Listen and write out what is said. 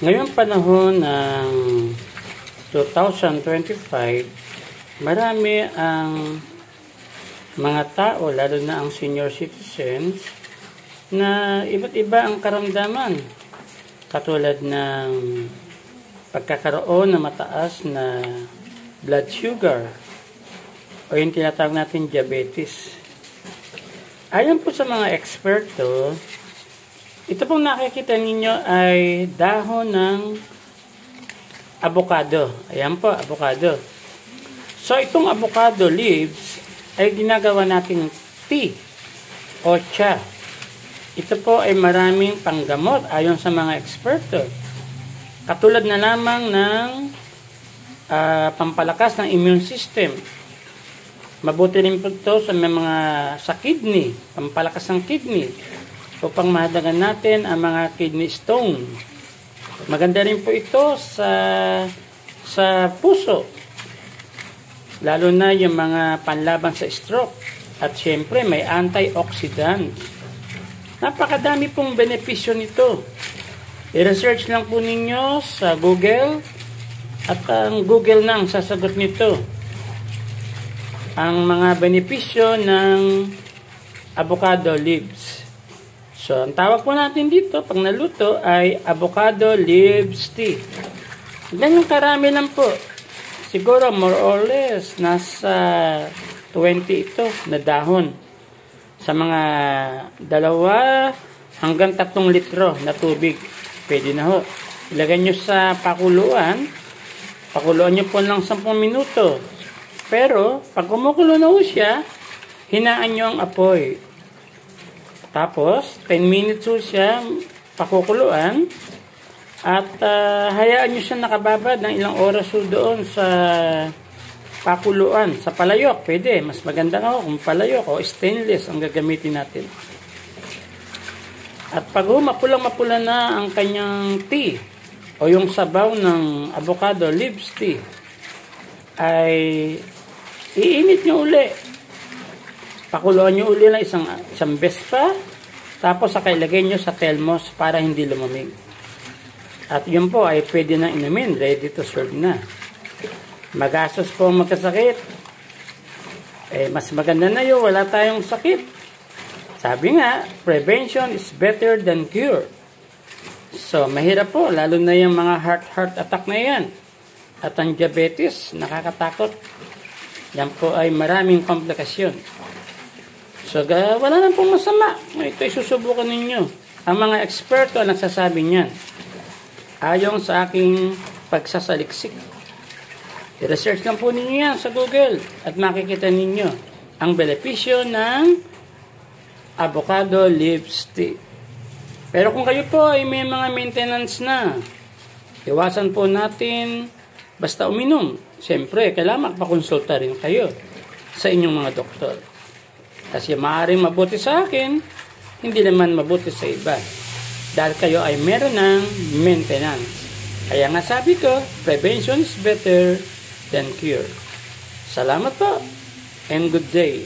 Ngayong panahon ng 2025, marami ang mga tao, lalo na ang senior citizens, na iba't iba ang karamdaman. Katulad ng pagkakaroon na mataas na blood sugar o yung tinatawag natin diabetes. Ayon po sa mga eksperto, ito pong nakikita ninyo ay dahon ng avocado. Ayan po, avocado. So, itong avocado leaves ay ginagawa nating tea o cha. Ito po ay maraming panggamot ayon sa mga eksperto. Katulad na lamang ng pampalakas ng immune system. Mabuti rin po ito sa mga sa kidney, pampalakas ng kidney, upang mahadagan natin ang mga kidney stone. Maganda rin po ito sa puso, lalo na yung mga panlaban sa stroke. At syempre may antioxidant. Napakadami pong benepisyo nito. I-research lang po ninyo sa Google at ang Google nang sasagot nito. Ang mga benepisyo ng avocado leaves. So, ang tawag po natin dito, pag naluto, ay avocado leaves tea. Ganyan karami lang po. Siguro, more or less, nasa 20 ito na dahon. Sa mga 2 hanggang 3 litro na tubig. Pwede na ho. Ilagay nyo sa pakuluan. Pakuluan nyo po ng 10 minuto. Pero, pag kumukulo na ho siya, hinaan nyo ang apoy. Tapos, 10 minutes ho siya pakukuluan. At hayaan nyo siya nakababad ng ilang oras ho doon sa pakuluan. Sa palayok, pwede. Mas maganda nga ho kung palayok o stainless ang gagamitin natin. At pag mapulang-mapula na ang kanyang tea o yung sabaw ng avocado leaves tea, ay iinit nyo uli. Pakuluan nyo uli ng isang beses pa, tapos saka ilagay nyo sa thermos para hindi lumamig. At yun po ay pwede na inumin, ready to serve na. Magastos po magkasakit. Mas maganda na yun, wala tayong sakit. Sabi nga, prevention is better than cure. So, mahirap po, lalo na yung mga heart attack na yan. At ang diabetes, nakakatakot. Yan po ay maraming komplikasyon. So, wala na pong masama. Ito ay susubukan ninyo. Ang mga eksperto ang nagsasabi niyan. Ayon sa aking pagsasaliksik. I-research lang po ninyo yan sa Google at makikita ninyo ang benepisyo ng avocado leaves tea. Pero kung kayo po ay may mga maintenance na, iwasan po natin basta uminom. Siyempre, kailangan magpakonsulta rin kayo sa inyong mga doktor. Kasi maaaring mabuti sa akin, hindi naman mabuti sa iba. Dahil kayo ay meron ng maintenance. Kaya nga sabi ko, prevention is better than cure. Salamat po and good day.